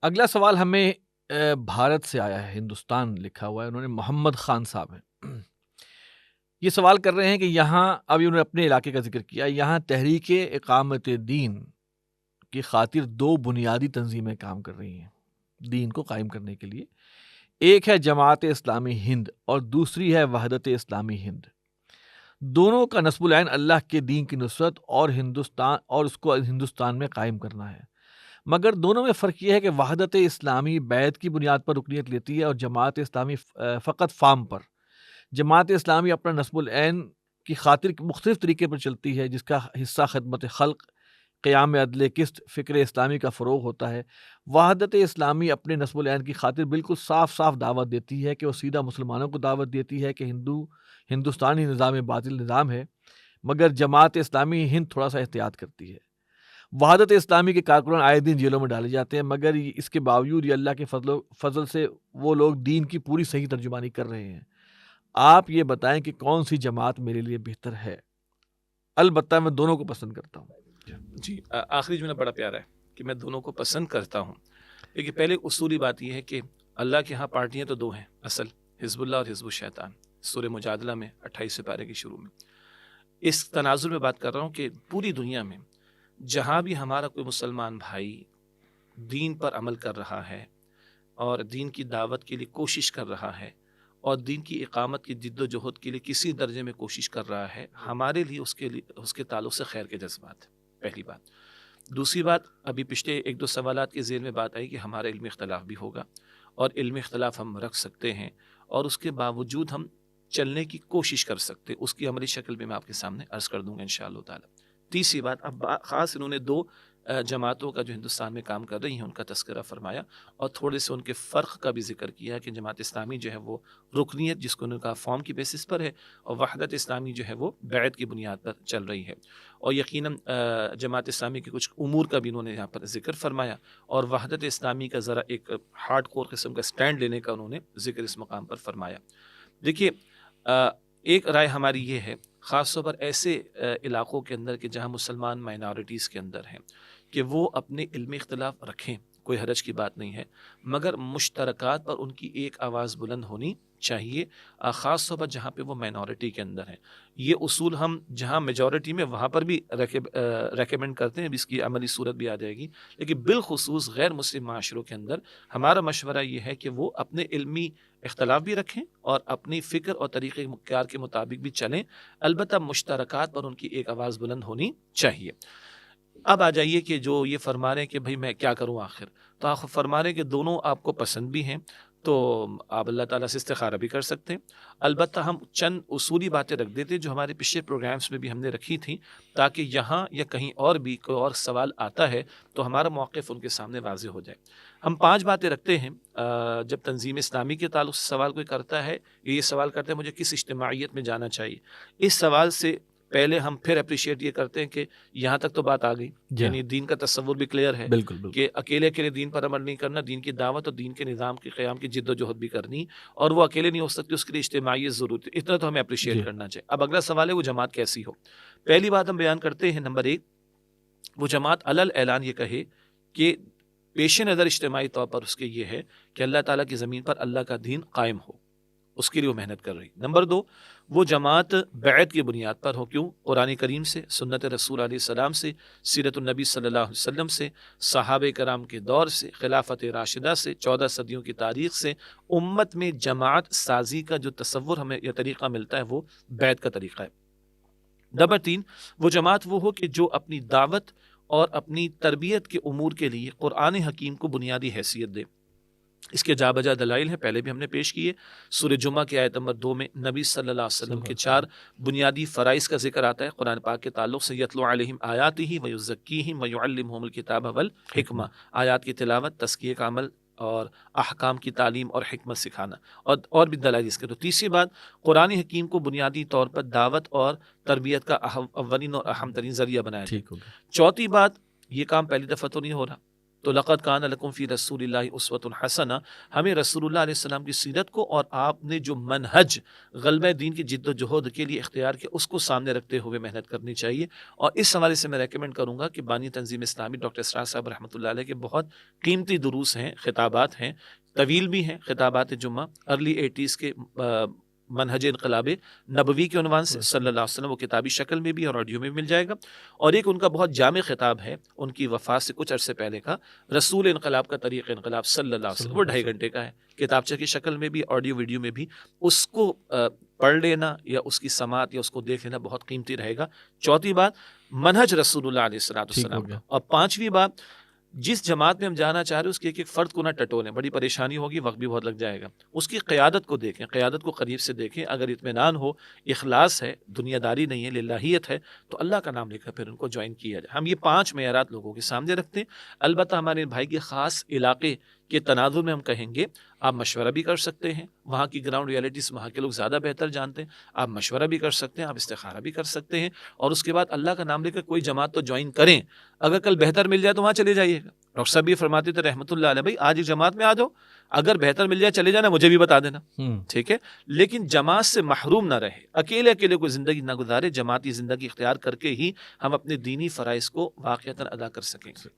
اگلا سوال ہمیں بھارت سے آیا ہے، ہندوستان لکھا ہوا ہے، انہوں نے محمد خان صاحب ہیں۔ یہ سوال کر رہے ہیں کہ یہاں، ابھی انہوں نے اپنے علاقے کا ذکر کیا، یہاں تحریک اقامت دین کی خاطر دو بنیادی تنظیمیں کام کر رہی ہیں دین کو قائم کرنے کے لیے۔ ایک ہے جماعت اسلامی ہند اور دوسری ہے وحدت اسلامی ہند۔ دونوں کا نصب العین اللہ کے دین کی نصرت اور اس کو ہندوستان میں قائم کرنا ہے، مگر دونوں میں فرق یہ ہے کہ وحدت اسلامی بیعت کی بنیاد پر رکنیت لیتی ہے اور جماعت اسلامی فقط فارم پر۔ جماعت اسلامی اپنا نصب العین کی خاطر مختلف طریقے پر چلتی ہے، جس کا حصہ خدمت خلق، قیام عدل قسط، فکر اسلامی کا فروغ ہوتا ہے۔ وحدت اسلامی اپنے نصب العین کی خاطر بالکل صاف صاف دعوت دیتی ہے کہ وہ سیدھا مسلمانوں کو دعوت دیتی ہے کہ ہندوستانی نظام باطل نظام ہے، مگر جماعت اسلامی ہند تھوڑا سا احتیاط کرتی ہے۔ وحدت اسلامی کے کارکنان آئے دن جیلوں میں ڈالے جاتے ہیں، مگر اس کے باوجود یہ اللہ کے فضل سے وہ لوگ دین کی پوری صحیح ترجمانی کر رہے ہیں۔ آپ یہ بتائیں کہ کون سی جماعت میرے لیے بہتر ہے؟ البتہ میں دونوں کو پسند کرتا ہوں۔ جی، آخری جملہ بڑا پیارا ہے کہ میں دونوں کو پسند کرتا ہوں۔ لیکن پہلے اصولی بات یہ ہے کہ اللہ کے ہاں پارٹیاں تو دو ہیں اصل، حزب اللہ اور حزب الشیطان۔ سورہ مجادلہ میں 28 پارے کے شروع میں اس تناظر میں بات کر رہا ہوں کہ پوری دنیا میں جہاں بھی ہمارا کوئی مسلمان بھائی دین پر عمل کر رہا ہے اور دین کی دعوت کے لیے کوشش کر رہا ہے اور دین کی اقامت کی جد و جہد کے لیے کسی درجے میں کوشش کر رہا ہے، ہمارے لیے اس کے تعلق سے خیر کے جذبات، پہلی بات۔ دوسری بات، ابھی پچھلے ایک دو سوالات کے ذیل میں بات آئی کہ ہمارا علمی اختلاف بھی ہوگا، اور علمی اختلاف ہم رکھ سکتے ہیں اور اس کے باوجود ہم چلنے کی کوشش کر سکتے، اس کی عملی شکل بھی میں آپ کے سامنے عرض کر دوں گا انشاءاللہ تعالی۔ تیسری بات، اب خاص انہوں نے دو جماعتوں کا جو ہندوستان میں کام کر رہی ہیں ان کا تذکرہ فرمایا اور تھوڑے سے ان کے فرق کا بھی ذکر کیا کہ جماعت اسلامی جو ہے وہ رکنیت، جس کو انہوں نے کہا فارم کی بیسس پر ہے، اور وحدت اسلامی جو ہے وہ بیعت کی بنیاد پر چل رہی ہے۔ اور یقیناً جماعت اسلامی کے کچھ امور کا بھی انہوں نے یہاں پر ذکر فرمایا، اور وحدت اسلامی کا ذرا ایک ہارڈ کور قسم کا سٹینڈ لینے کا انہوں نے ذکر اس مقام پر فرمایا۔ دیکھیے، ایک رائے ہماری یہ ہے، خاص طور پر ایسے علاقوں کے اندر کہ جہاں مسلمان مائنارٹیز کے اندر ہیں، کہ وہ اپنے علمی اختلاف رکھیں، کوئی حرج کی بات نہیں ہے، مگر مشترکات پر ان کی ایک آواز بلند ہونی چاہیے، خاص طور پر جہاں پہ وہ مائنورٹی کے اندر ہیں۔ یہ اصول ہم جہاں میجورٹی میں وہاں پر بھی ریکمینڈ کرتے ہیں، اس کی عملی صورت بھی آ جائے گی، لیکن بالخصوص غیر مسلم معاشروں کے اندر ہمارا مشورہ یہ ہے کہ وہ اپنے علمی اختلاف بھی رکھیں اور اپنی فکر اور طریقے کار کے مطابق بھی چلیں، البتہ مشترکات پر ان کی ایک آواز بلند ہونی چاہیے۔ اب آ جائیے کہ جو یہ فرما رہے ہیں کہ بھائی میں کیا کروں آخر، تو آپ فرما رہے ہیں کہ دونوں آپ کو پسند بھی ہیں، تو آپ اللہ تعالیٰ سے استخارہ بھی کر سکتے ہیں۔ البتہ ہم چند اصولی باتیں رکھ دیتے ہیں جو ہمارے پچھلے پروگرامز میں بھی ہم نے رکھی تھیں، تاکہ یہاں یا کہیں اور بھی کوئی اور سوال آتا ہے تو ہمارا موقف ان کے سامنے واضح ہو جائے۔ ہم 5 باتیں رکھتے ہیں جب تنظیم اسلامی کے تعلق سے سوال کوئی کرتا ہے، یہ سوال کرتا ہے مجھے کس اجتماعیت میں جانا چاہیے۔ اس سوال سے پہلے ہم پھر اپریشیٹ یہ کرتے ہیں کہ یہاں تک تو بات آ گئی، یعنی دین کا تصور بھی کلیئر ہے، بالکل کہ اکیلے دین پر عمل نہیں کرنا، دین کی دعوت اور دین کے نظام کے قیام کی جد و جہد بھی کرنی، اور وہ اکیلے نہیں ہو سکتی، اس کے لیے اجتماعیت ضرورت ہے، اتنا تو ہمیں اپریشیٹ کرنا چاہیے۔ اب اگلا سوال ہے وہ جماعت کیسی ہو۔ پہلی بات ہم بیان کرتے ہیں، نمبر 1، وہ جماعت علل اعلان یہ کہے کہ پیش نظر اجتماعی طور پر اس کے یہ ہے کہ اللہ تعالیٰ کی زمین پر اللہ کا دین قائم ہو، اس کے لیے وہ محنت کر رہی۔ نمبر 2، وہ جماعت بیعت کی بنیاد پر ہو، کیوں؟ قرآن کریم سے، سنت رسول علیہ السلام سے، سیرت النبی صلی اللہ علیہ وسلم سے، صحابہ کرام کے دور سے، خلافت راشدہ سے، 14 صدیوں کی تاریخ سے امت میں جماعت سازی کا جو تصور ہمیں یا طریقہ ملتا ہے وہ بیعت کا طریقہ ہے۔ نمبر 3، وہ جماعت وہ ہو کہ جو اپنی دعوت اور اپنی تربیت کے امور کے لیے قرآن حکیم کو بنیادی حیثیت دے۔ اس کے جا بجا دلائل ہیں، پہلے بھی ہم نے پیش کیے۔ سورہ جمعہ کی آیت نمبر 2 میں نبی صلی اللہ علیہ وسلم کے 4 بنیادی فرائض کا ذکر آتا ہے قرآن پاک کے تعلق سے، یتلو علیہم آیاتہ ویزکیہم ویعلمہم الکتاب والحکمہ، آیات کی تلاوت، تزکیہ کا عمل اور احکام کی تعلیم اور حکمت سکھانا، اور بھی دلائل اس کے۔ تو تیسری بات، قرآن حکیم کو بنیادی طور پر دعوت اور تربیت کا اولین اور اہم ترین ذریعہ بنایا جائے۔ چوتھی بات، یہ کام پہلی دفعہ تو نہیں ہو رہا، تو لقد کان لکم فی رسول اللہ اسوۃ حسنہ، ہمیں رسول اللہ علیہ السلام کی سیرت کو اور آپ نے جو منہج غلبہ دین کی جد و جہد کے لیے اختیار کیا اس کو سامنے رکھتے ہوئے محنت کرنی چاہیے. اور اس حوالے سے میں ریکمینڈ کروں گا کہ بانی تنظیم اسلامی ڈاکٹر اسرار صاحب رحمۃ اللہ علیہ کے بہت قیمتی دروس ہیں، خطابات ہیں، طویل بھی ہیں، خطابات جمعہ ارلی 80s کے منہج انقلاب نبوی کے عنوان سے صلی اللہ علیہ وسلم، وہ کتابی شکل میں بھی اور آڈیو میں بھی مل جائے گا. اور ایک ان کا بہت جامع خطاب ہے ان کی وفات سے کچھ عرصے پہلے کا، رسول انقلاب کا طریق انقلاب صلی اللہ علیہ وسلم، وہ 2.5 گھنٹے کا ہے، کتابچہ کی شکل میں بھی، آڈیو ویڈیو میں بھی. اس کو پڑھ لینا یا اس کی سماعت یا اس کو دیکھ لینا بہت قیمتی رہے گا. چوتھی بات منہج رسول اللہ علیہ السلام کا. اور پانچویں بات، جس جماعت میں ہم جانا چاہ رہے ہیں اس کے ایک فرد کو نہ ٹٹولیں، بڑی پریشانی ہوگی، وقت بھی بہت لگ جائے گا. اس کی قیادت کو دیکھیں، قیادت کو قریب سے دیکھیں. اگر اطمینان ہو، اخلاص ہے، دنیا داری نہیں ہے، للہیت ہے، تو اللہ کا نام لے کر پھر ان کو جوائن کیا جائے. ہم یہ 5 معیارات لوگوں کے سامنے رکھتے ہیں. البتہ ہمارے بھائی کے خاص علاقے کے تناظر میں ہم کہیں گے آپ مشورہ بھی کر سکتے ہیں، وہاں کی گراؤنڈ ریئلٹیز وہاں کے لوگ زیادہ بہتر جانتے ہیں، آپ مشورہ بھی کر سکتے ہیں، آپ استخارہ بھی کر سکتے ہیں. اور اس کے بعد اللہ کا نام لے کر کوئی جماعت تو جوائن کریں. اگر کل بہتر مل جائے تو وہاں چلے جائیے گا. ڈاکٹر صاحب یہ فرماتے تھے رحمۃ اللہ علیہ، بھائی آج ایک جماعت میں آ جاؤ، اگر بہتر مل جائے چلے جانا، مجھے بھی بتا دینا، ٹھیک ہے، لیکن جماعت سے محروم نہ رہے، اکیلے کوئی زندگی نہ گزارے. جماعتی زندگی اختیار کر کے ہی ہم اپنے دینی فرائض کو واقعتاً ادا کر سکیں گے.